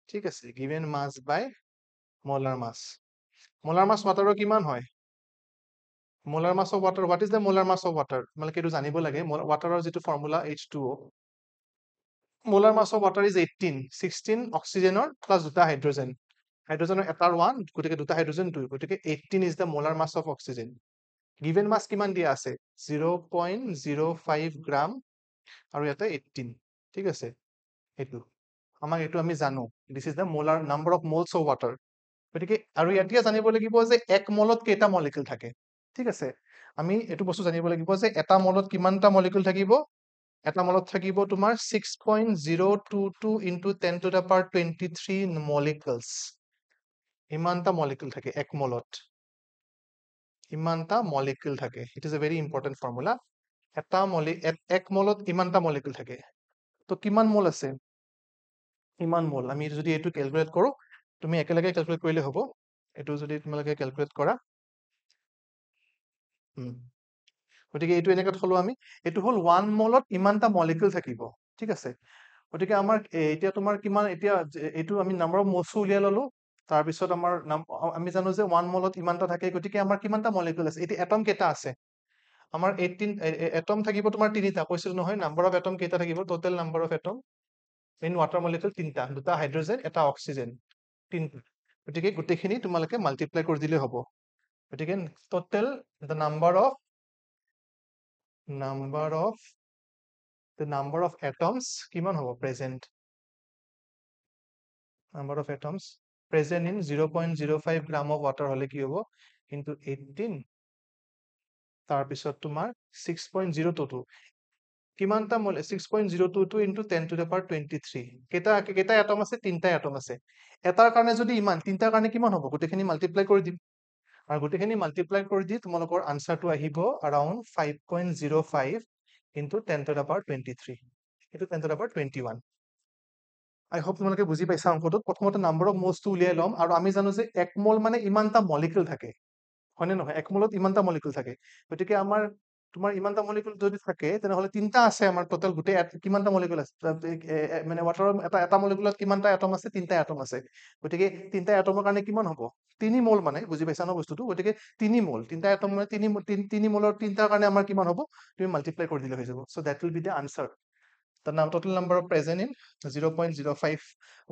ঠিক আছে গিভেন মাছ বাই মোলাৰ মাছ ৱাটাৰৰ কিমান হয় molar mass of water what is the molar mass of water তোমালোকে এইটো জানিব লাগে ৱাটাৰৰ যিটো formula H2O molar mass of water is 16 অক্সিজেনৰ প্লাছ দুটা হাইড্ৰজেনৰ এটাৰ 1 গতিকে দুটা হাইড্ৰজেন 2 গতিকে 18 is the molar mass of oxygen given mass কিমান দিয়া আছে 0.05 গ্ৰাম আৰু ইয়াতে 18 ঠিক আছে এইটো এইটো আমি জানো this is the molar number of moles of water গতিকে আৰু ইয়াতে জানিব লাগিব যে এক মলত কেইটা মলিকিউল থাকে ঠিক আছে আমি এইটো বস্তু জানিব লাগিব যে এটা মলত কিমানটা মলিকিউল থাকিব এটা মলত থাকিব তোমাৰ 6.022 into 10 to the power 23 molecules ইমানটা মলিকিউল থাকে এক মলত ইমানটা মলিকিউল থাকে it is a very important formula এক মলত ইমানটা মলিকিউল থাকে তো কিমান মোল আছে ইমান মোল আমি যদি এইটো ক্যালকুলেট কৰো তুমি একেলগে ক্যালকুলেট কৰিলে হ'ব এইটো যদি তোমালোকে ক্যালকুলেট কৰা গতিকে এইটো এনেকৈ থলো আমি এইটো হল 1 মোলত ইমানটা মলিকিউল থাকিব ঠিক আছে গতিকে আমাৰ এতিয়া তোমাৰ কিমান এতিয়া এইটো আমি নাম্বাৰ অফ মোলছ উলিয়াই ললো তাৰ পিছত আমাৰ আমি জানো যে 1 মোলত ইমানটা থাকে গতিকে আমাৰ কিমানটা মলিকিউল আছে এতিয়া এটম কেইটা আছে আমাৰ 18 এটম থাকিব তোমাৰ তিনিটা কৈছিল নহয় নাম্বাৰ অফ এটম কেইটা থাকিব total number of atom in water molecule তিনিটা দুটা হাইড্ৰজেন এটা অক্সিজেন তিনিটা গতিকে গোটেইখিনি তোমালোকে মাল্টিপ্লাই কৰি দিলে হ'ব গতিকে total the number of atoms কিমান হ'ব present number of atoms present in 0.05 gram of water হলে কি হ'ব into 18 তাৰপিছত তোমাৰ 6.022 কিমানটা মল 6.022 into 10 to the power 23 কেইটা এটম আছে তিনটা এটম আছে এটাৰ কাৰণে যদি ইমান তিনটাৰ কাৰণে কিমান হ'ব গোটেইখিনি মাল্টিপ্লাই কৰি দিম আৰু গোটেইখিনি মাল্টিপ্লাই কৰি দি তোমালোকৰ আনসাৰটো আহিব around 5.05 into 10 to the power 23 এটো 10 to the power 21 I hope তোমালোকে বুজি পাইছা অংকটো প্ৰথমতে নাম্বাৰ অফ মোলছটো উলিয়াই লম আৰু আমি জানো যে এক মোল মানে ইমানটা মলিকিউল থাকে হয়নে নহয় এক মোলত ইমানটা মলিকিউল থাকে গতিকে আমাৰ তোমাৰ ইমানটা মলিকিউল যদি থাকে তেনেহলে তিনটা আছে আমাৰ টোটাল গোটেই কিমানটা মলিকিউল আছে মানে ওয়াটাৰৰ এটা মলিকিউলত কিমানটা এটম আছে তিনটা এটম আছে গতিকে তিনটা এটমৰ কাৰণে কিমান হ'ব 3 মোল মানে বুজি পাইছা ন বস্তুটো গতিকে 3 মোল তিনটা এটম মানে 3 মোলৰ তিনটাৰ কাৰণে আমাৰ কিমান হ'ব তুমি মাল্টিপ্লাই কৰি দিলে হৈ যাব so that will be the answer the total number of present in 0.05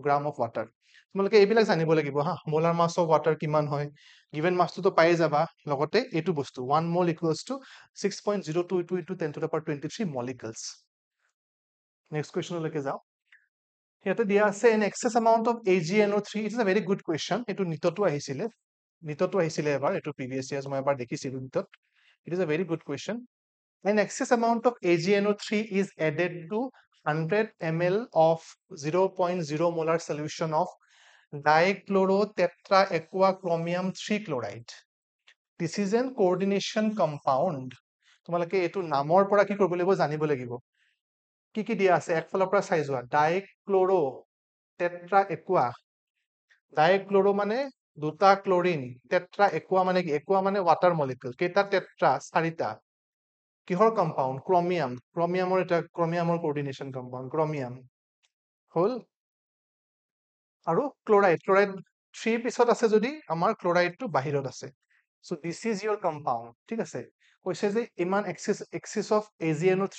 gram of water তোমালোকে এইবিলাক জানিব লাগিব হা মোলাৰ মাছ অফ ওয়াটাৰ কিমান হয় গিভেন মাছটো পাই যাবা লগতে এইটো বস্তু 1 mole equals to 6.022 into 10 to the power 23 molecules next question লৈকে যাও ইয়াতে দিয়া আছে an excess amount of AgNO3 it is a very good question এটো নিটতো আহিছিলে এবাৰ এটো previous years মই এবাৰ দেখিছিলো নিটত it is a very good question an excess amount of AgNO3 is added to 100 ml of 0.0 molar solution of dichlorotetraequachromium 3 chloride. This is an coordination compound. তোমালোকে এটো নামৰ পৰা কি কৰিব লাগিব জানিব লাগিব কি দিয়া আছে একফালৰ পৰা চাই যোৱা ডাইক্লোৰোটেট্ৰাএকুয়া ডাইক্লোৰো মানে দুটা ক্লোৰিন টেট্ৰাএকুয়া মানে কি একুয়া মানে ওয়াটাৰ মলিকিউল কেইটা টেট্ৰা চাৰিটা কিহৰ কম্পাউন্ড ক্ৰমিয়ামৰ এটা ক্ৰমিয়ামৰ কোঅৰ্ডিনেশন কম্পাউন্ড ক্ৰমিয়াম হল আৰু ক্লোৰাইড 3 পিছত আছে যদি আমাৰ ক্লোৰাইডটো বাহিৰত আছে so this is your compound ঠিক আছে কৈছে যে ইমান axis of AgNO3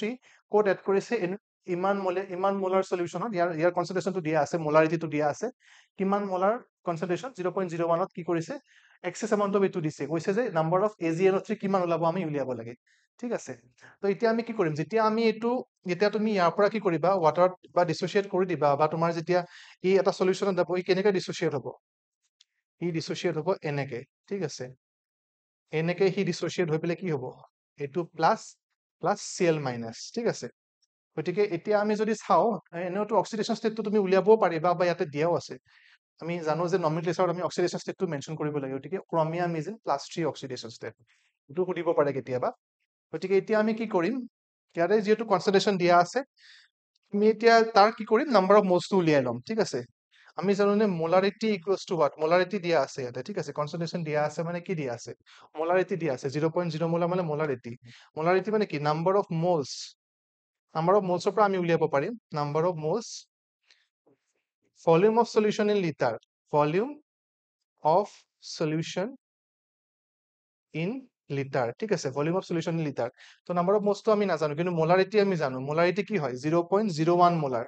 code add কৰিছে ইমান মোলাৰ সলিউশনত ইয়াৰ কনসেন্ট্ৰেশনটো দিয়া আছে মোলাৰিটিটো দিয়া আছে কিমান মোলাৰ কনসেন্ট্ৰেশন 0.01 ত কি কৰিছে এক্সেস এমাউন্ট অফ এটো দিছে কৈছে যে নাম্বাৰ অফ AgNO3 কিমান ওলাব আমি উলিয়াব লাগে ঠিক আছে তো এতিয়া আমি কি কৰিম যেতিয়া আমি এটো যেতিয়া তুমি ইয়াৰ পৰা কি কৰিবা ওয়াটাৰ বা ডিসোসিয়েট কৰি দিবা বা তোমাৰ যেতিয়া ই এটা সলিউশনত যাব ই কেনেকৈ ডিসোসিয়েট হ'ব ই ডিসোসিয়েট হ'ব এনেকে ঠিক আছে এনেকে হি ডিসোসিয়েট হৈ পেলে কি হ'ব এটো প্লাস প্লাস Cl মাইনাস ঠিক আছে গতিকে এতিয়া আমি যদি চাও এনেওটো অক্সিডেশন ষ্টেটটো তুমি উলিয়াবও পাৰিবা বা ইয়াতে দিয়াও আছে আমি জানো যে নমিনক্লেচাৰত আমি অক্সিডেশন ষ্টেটটো মেনশন কৰিব লাগে গতিকে chromium is in +3 oxidation state এটো সুধিব পাৰে কেতিয়াবা গতিকে এতিয়া আমি কি কৰিম ইয়াতে যেহেতু কনসেন্ট্ৰেশন দিয়া আছে আমি এতিয়া তাৰ কি কৰিম নাম্বাৰ অফ মোলছটো উলিয়াই লম ঠিক আছে আমি জানো যে মোলাৰিটি ইকুৱেলছ টু হোৱাট মোলাৰিটি দিয়া আছে ইয়াতে ঠিক আছে কনসেন্ট্ৰেশন দিয়া আছে মানে কি দিয়া আছে মোলাৰিটি দিয়া আছে 0.0 মোলাৰ মানে মোলাৰিটি মানে কি নাম্বাৰ অফ মোলছৰ পৰা আমি উলিয়াব পাৰিম number of moles volume of solution in liter volume of solution in liter ঠিক আছে volume of solution in liter তো নাম্বাৰ অফ মোলছটো আমি নাজানো কিন্তু মোলাৰিটি আমি জানো মোলাৰিটি কি হয় 0.01 মোলাৰ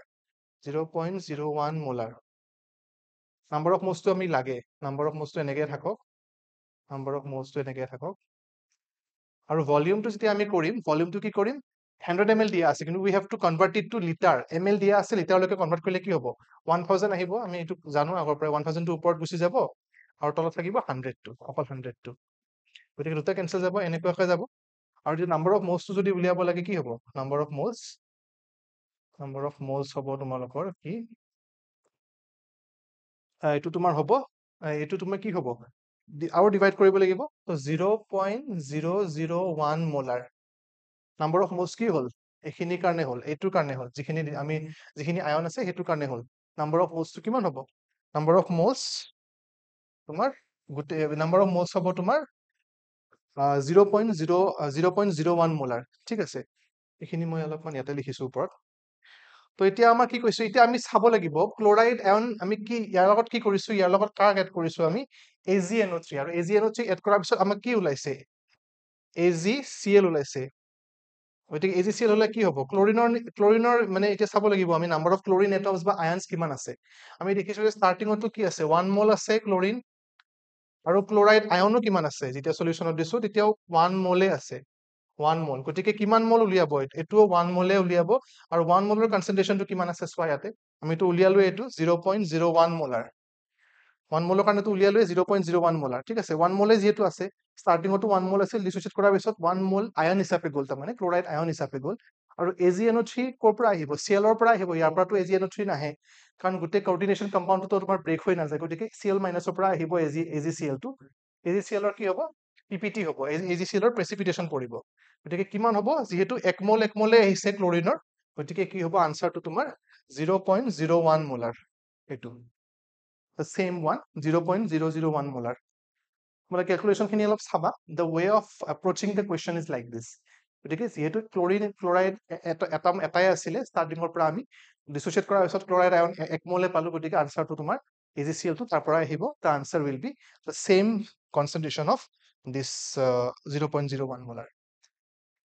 0.01 মোলাৰ নাম্বাৰ অফ মোলছটো আমি লাগে নাম্বাৰ অফ মোলছটো এনেকৈ থাকক নাম্বাৰ অফ মোলছটো এনেকৈ থাকক আৰু ভলিউমটো যেতিয়া আমি কৰিম ভলিউমটো কি কৰিম 100 ml দিয়া আছে কিন্তু we have to convert it to liter ml দিয়া আছে লিটাৰলৈকে কনভাৰ্ট কৰিলে কি হ'ব 1000 আহিব আমি এটো জানো আগৰ পৰা 1000 টো ওপৰত গুছি যাব আৰু তলত থাকিব 100 টো অকল 100 টো গতিকে দুটা কেনসেল যাব এনেকুৱাকৈ যাব আৰু যদি নাম্বাৰ অফ মোলছ যদি উলিয়াব লাগে কি হ'ব নাম্বাৰ অফ মোলছ হ'ব তোমালোকৰ কি এটো তোমাৰ হ'ব এটো তোমাৰ কি হ'ব আৰু ডিভাইড কৰিব লাগিব তো 0.001 মোলাৰ নাম্বাৰ অফ মোলছ কি হ'ল এখিনিৰ কাৰণে হ'ল এইটোৰ কাৰণে হ'ল যিখিনি আয়ন আছে হেতুৰ কাৰণে হ'ল নাম্বাৰ অফ মোলছটো কিমান হ'ব নাম্বাৰ অফ মোলছ তোমাৰ গোটে নাম্বাৰ অফ মোলছ হ'ব তোমাৰ 0.01 মোলাৰ ঠিক আছে এখিনি মই অলপমান ইয়াতে লিখিছো ওপৰত তো এতিয়া আমাৰ কি কৈছো এতিয়া আমি চাব লাগিব ক্লোৰাইড আয়ন আমি কি ইয়াৰ লগত কি কৰিছো ইয়াৰ লগত কাক এড কৰিছো আমি AgNO3 আৰু AgNO3 এড কৰাৰ পিছত আমাৰ কি ওলাইছে AgCl ওলাইছে গতিকে AgCl হলে কি হ'ব ক্লোৰিনৰ মানে এতিয়া চাব লাগিব আমি নাম্বাৰ অফ ক্লোৰিন এটমছ বা আয়নছ কিমান আছে আমি দেখিছো যে ষ্টাৰ্টিংতো কি আছে 1 মোল আছে ক্লোৰিন আৰু ক্লোৰাইড আয়নো কিমান আছে যেতিয়া সলিউশনত দিছো তেতিয়াও 1 মোলে আছে 1 মোল গতিকে কিমান মোল উলিয়াব এটোও 1 মোলে উলিয়াব আৰু 1 মোলৰ কনসেন্ট্ৰেশনটো কিমান আছে চোৱা ইয়াতে আমিটো উলিয়ালো এটো 0.01 মোলাৰ 1 মোলৰ কাৰণেটো উলিয়ালো 0.01 মোলাৰ ঠিক আছে 1 মোলে যেটো আছে স্টাৰ্টিংটো 1 মোল আছিল ডিসোসিয়েট কৰাৰ পিছত 1 মোল আয়ন হিচাপে গ'ল তাৰমানে ক্লোৰাইড আয়ন হিচাপে গ'ল আৰু AgNO3 কৰ পৰা আহিব Cl ৰ পৰা আহিব ইয়াৰ পৰাটো AgNO3 নাহে কাৰণ গোটেই কোঅৰ্ডিনেশন কম্পাউণ্ডটো তোমাৰ ব্ৰেক হৈ নাযায় গতিকে Cl- ৰ পৰা আহিব AgCl টো AgCl ৰ কি হ'ব PPT হ'ব AgCl ৰ প্ৰেচিপিটেশন পৰিব গতিকে কিমান হ'ব যেহেতু 1 মোলে আহিছে ক্লোৰিনৰ গতিকে কি হ'ব আনসাৰটো তোমাৰ 0.01 মোলাৰ এটো the same one 0.001 molar মানে ক্যালকুলেশন খিনি অলপ চাবা the way of approaching the question is like this গতিকে যেহেতু ক্লোৰিন ক্লোৰাইড এটম এটাই আছিলে ষ্টাৰ্টিংৰ পৰা আমি ডিসোসিয়েট কৰাৰ পিছত ক্লোৰাইড আয়ন 1 মোলে পালো গতিকে আনসাৰটো তোমাৰ AgCl টো তাৰ পৰা আহিব the answer will be the same concentration of this 0.01 molar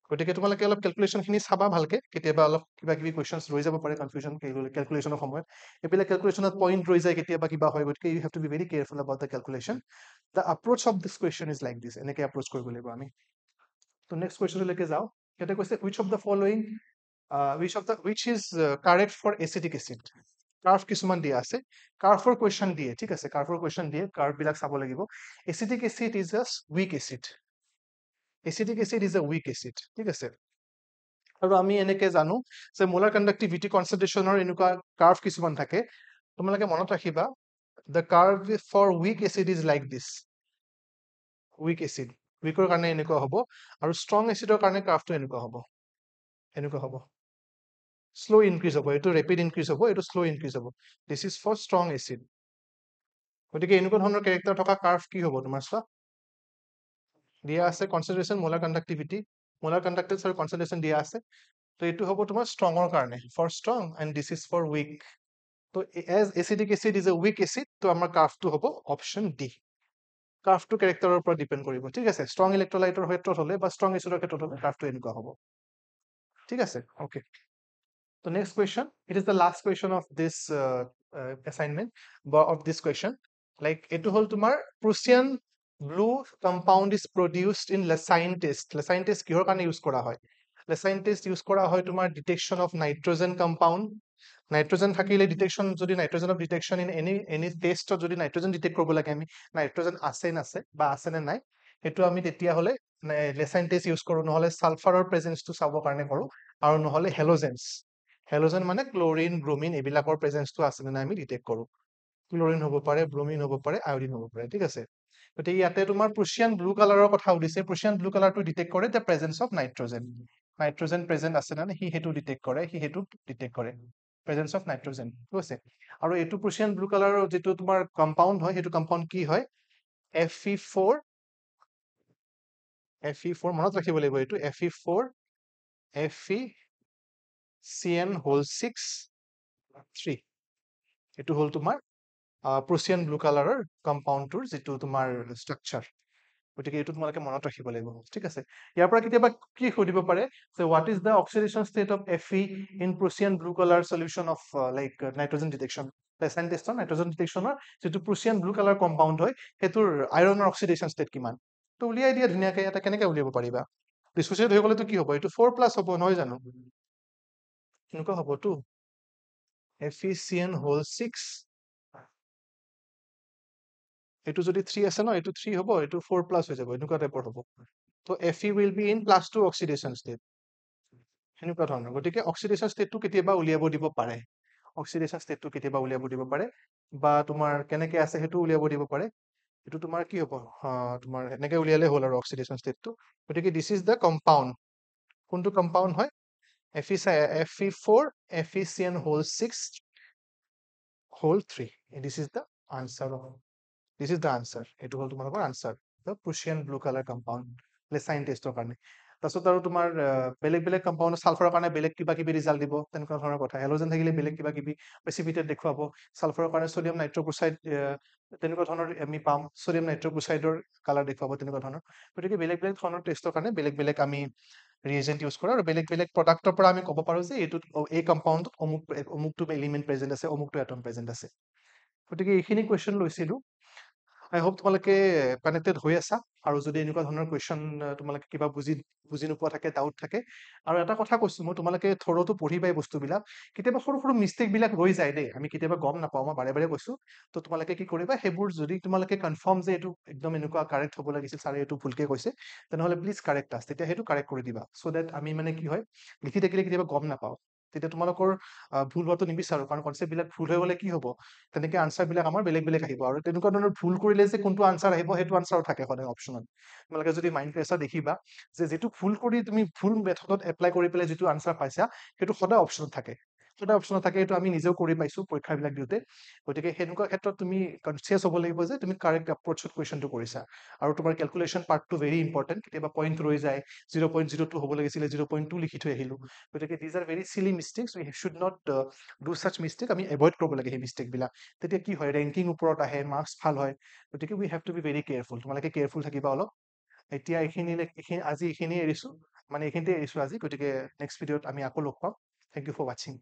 গতিকে তোমালোকে অলপ ক্যালকুলেশন খিনি চাবা ভালকে কেতিয়াবা অলপ কিবা কিবি কোৱেশ্চনছ ৰৈ যাব পাৰে কনফিউজন ক্যালকুলেশনৰ সময়ত এপিলা ক্যালকুলেশনত পইণ্ট ৰৈ যায় কেতিয়াবা কিবা হয় গতিকে you have to be very careful about the calculation the approach of this question is like this এনেকে approach কৰিব লাগিব আমি তো নেক্সট কোৱেশ্চনলৈকে যাও এটা কৈছে which of the following which is correct for acetic acid curve কিছুমান দিয়া আছে কাৰ্ভৰ কোৱেশ্চন দিয়ে ঠিক আছে কাৰ্ভৰ কোৱেশ্চন দিয়ে কার্ভ বিলাক চাব লাগিব acetic acid is a weak acid acetic acid is a weak acid ঠিক আছে আৰু আমি এনেকে জানো যে মোলাৰ কণ্ডাক্টিভিটি কনসেন্ট্ৰেশনৰ এনেকুৱা কাৰ্ভ কিছুমান থাকে তোমালোকে মনত ৰাখিবা the curve for weak acid is like this weak acid weaker কাৰণে এনেকুৱা হ'ব আৰু strong acidৰ কাৰণে কাৰ্ভটো এনেকুৱা হ'ব slow increase হ'ব এটো rapid increase হ'ব এটো slow increase হ'ব this is for strong acid গতিকে এনেকুৱা ধৰণৰ ক্যাৰেক্টাৰ থকা কাৰ্ভ কি হ'ব তোমাৰ চোৱা দিয়া আছে কনসেন্ট্ৰেশন মোলাৰ কণ্ডাক্টিভিটি মোলাৰ কণ্ডাক্টেন্স আৰু কনসেন্ট্ৰেশন দিয়া আছে তো এটো হ'ব তোমাৰ স্ট্ৰঙৰ কাৰণে for strong and this is for weak তো as acetic acid is a weak acid তো আমাৰ কাৰ্ভটো হ'ব অপশন ডি কাৰ্ভটো ক্যাৰেক্টাৰৰ ওপৰত ডিপেন্ড কৰিব ঠিক আছে স্ট্ৰং ইলেক্ট্ৰোলাইটৰ ক্ষেত্ৰত হলে বা স্ট্ৰং এচিডৰ ক্ষেত্ৰত হলে কাৰ্ভটো এনেকুৱা হ'ব ঠিক আছে ওকে তো next question it is the last question of this assignment বা অফ দিস কোৱেশ্চন লাইক এটো হল তোমাৰ Prussian blue compound is produced in Lassaigne test কিহৰ কাৰণে ইউজ কৰা হয় লেসাইন টেষ্ট ইউজ কৰা হয় তোমাৰ detection of nitrogen compound nitrogen থাকিলে ডিটেকশন যদি nitrogen of detection in any টেষ্টত যদি নাইট্ৰোজেন ডিটেক্ট কৰিব লাগে আমি নাইট্ৰোজেন আছে নাছে বা আছে নে নাই হেতু আমি তেতিয়া হলে লেসাইন টেষ্ট ইউজ কৰো নহলে সালফাৰৰ প্ৰেজেন্সটো চাবৰ কাৰণে কৰো আৰু নহলে হেলোজেন মানে ক্লোৰিন ব্ৰোমিন এইবিলাকৰ প্ৰেজেন্সটো আছে নে নাই আমি ডিটেক্ট কৰো ক্লোৰিন হ'ব পাৰে ব্ৰোমিন হ'ব পাৰে আয়োডিন হ'ব পাৰে ঠিক আছে গতিকে ইয়াতে তোমাৰ প্ৰুচিয়ান ব্লু কালাৰৰ কথা উদিছে প্ৰুচিয়ান ব্লু কালাৰটো ডিটেক্ট কৰে the presence of nitrogen present আছে না সি হেতু ডিটেক্ট কৰে প্ৰেজেন্স অফ নাইট্ৰোজেন ঠিক আছে আৰু এটো প্ৰুচিয়ান ব্লু কালাৰৰ যেটো তোমাৰ কম্পাউন্ড হয় হেতু কম্পাউন্ড কি হয় Fe4 মনত ৰাখিব লাগিব এটো Fe4 FeCN6 এটো হল তোমাৰ প্ৰুচিয়ান ব্লু কালাৰৰ কম্পাউন্ডটোৰ যেটো তোমাৰ স্ট্ৰাকচাৰ গতিকে এটো তোমালোকে মনত ৰাখিব লাগিব ঠিক আছে ইয়াৰ পৰা কেতিয়াবা কি সুধিব পাৰে so what is the oxidation state of Fe in Prussian blue colour solution of like nitrogen detection Lassaigne টেষ্টৰ নাইট্ৰোজেন ডিটেকশনৰ যেটো প্ৰুচিয়ান ব্লু কালাৰ কম্পাউন্ড হয় হেতুৰ আইৰণৰ অক্সিডেশন ষ্টেট কিমান তো উলিয়াই দিয়া ধুনিয়াকে এটা কেনেকৈ উলিয়াব পাৰিবা ডিসোসিয়েট হৈ গলে তো কি হ'ব এটো 4+ হ'ব নহয় জানো এনেকুৱা হ'ব তো FeCN6 এটো যদি 3 আছে ন এটো 3 হ'ব এটো 4+ হৈ যাব এনেকুৱা টাইপৰ হ'ব তো Fe will be in +2 oxidation state এনেকুৱা ধৰণৰ গতিকে অক্সিডেশন ষ্টেটটো কেতিয়াবা উলিয়াব দিব পাৰে অক্সিডেশন ষ্টেটটো কেতিয়াবা উলিয়াব দিব পাৰে বা তোমাৰ কেনেকৈ আছে হেতু উলিয়াব দিব পাৰে এটো তোমাৰ কি হ'ব তোমাৰ এনেকৈ উলিয়ালে হ'ল আৰু অক্সিডেশন ষ্টেটটো গতিকে দিস ইজ দা কম্পাউন্ড কোনটো কম্পাউন্ড হয় Fe4 FeCN6 whole 3 this is the answer এটো হল তোমালোকৰ answer the Prussian blue color compound লেসাইন টেষ্টৰ কাৰণে তাৰছত আৰু তোমাৰ বেলেগ কম্পাউণ্ড সালফাৰৰ কাৰণে বেলেগ কিবা কিবি ৰিজাল্ট দিব তেনেকুৱা ধৰণৰ কথা হেলোজেন থাকিলে বেলেগ কিবা কিবি প্ৰেচিপিটেট দেখুৱাব সালফাৰৰ কাৰণে সোডিয়াম নাইট্ৰক্সাইড তেনেকুৱা ধৰণৰ আমি পাম সোডিয়াম নাইট্ৰক্সাইডৰ কালাৰ দেখুৱাব তেনেকুৱা ধৰণৰ গতিকে বেলেগ ধৰণৰ টেষ্টৰ কাৰণে বেলেগ আমি ৰিএজেন্ট ইউজ কৰা আৰু বেলেগ প্ৰডাক্টৰ পৰা আমি ক'ব পাৰো যে এইটো এই কম্পাউণ্ডত অমুকটো এলিমেন্ট প্ৰেজেন্ট আছে অমুকটো এটম প্ৰেজেন্ট আছে গতিকে এইখিনি কোৱেশ্চন লৈছিলো আই হোপ তোমালোকে কানেক্টেড হৈ আছা আৰু যদি এনেকুৱা ধৰণৰ কুৱেশ্যন তোমালোকে কিবা বুজি নোপোৱা থাকে ডাউট থাকে আৰু এটা কথা কৈছো মই তোমালোকে থৰতো পঢ়িবা এই বস্তুবিলাক কেতিয়াবা সৰু সৰু মিষ্টেক বিলাক ৰৈ যায় দেই আমি কেতিয়াবা গম নাপাওঁ মই বাৰে বাৰে কৈছো তো তোমালোকে কি কৰিবা সেইবোৰ যদি তোমালোকে কনফাৰ্ম যে এইটো একদম এনেকুৱা কাৰেক্ট হ'ব লাগিছিল ছাৰে এইটো ভুলকে কৈছে তেনেহ'লে প্লিজ কাৰেক্ট আছ তেতিয়া সেইটো কাৰেক্ট কৰি দিবা চ' দেট আমি মানে কি হয় লিখি থাকিলে কেতিয়াবা গম নাপাওঁ তেতিয়া তোমালোকৰ ভুল হোৱাটো নিবিচাৰো কাৰণ কনচেপ্ট বিলাক ভুল হৈ গ'লে কি হ'ব তেনেকে আনচাৰ বিলাক আমাৰ বেলেগ বেলেগ আহিব আৰু তেনেকুৱা ধৰণৰ ভুল কৰিলে যে কোনটো আনচাৰ আহিব সেইটো আনচাৰো থাকে সদায় অপশ্যনত তোমালোকে যদি মাইণ্ড প্ৰেছাৰ দেখিবা যে যিটো ভুল কৰি তুমি ভুল মেথডত এপ্লাই কৰি পেলাই যিটো আনচাৰ পাইছা সেইটো সদায় অপশ্যনত থাকে সদায় অপশ্যনত থাকে এইটো আমি নিজেও কৰি পাইছো পৰীক্ষাবিলাক দিওঁতে গতিকে সেনেকুৱা ক্ষেত্ৰত তুমি কনচিয়াছ হ'ব লাগিব যে তুমি কাৰেক্ট এপ্ৰ'চত কুৱেশ্যনটো কৰিছা আৰু তোমাৰ কেলকুলেশ্যন পাৰ্টটো ভেৰি ইম্পৰ্টেণ্ট কেতিয়াবা পইণ্ট ৰৈ যায় 0.02 হ'ব লাগিছিলে 0.2 লিখি থৈ আহিলো গতিকে these are very silly mistakes we should not do such mistake আমি এভইড কৰিব লাগে সেই মিষ্টেকবিলাক তেতিয়া কি হয় ৰেংকিং ওপৰত আহে মাৰ্কছ ভাল হয় গতিকে we have to be very careful তোমালোকে কেয়াৰফুল থাকিবা অলপ এতিয়া আজি এইখিনি এৰিছো মানে এইখিনিতে এৰিছো আজি গতিকে নেক্সট ভিডিঅ'ত আমি আকৌ লগ পাম থেংক ইউ ফৰ ৱাচিং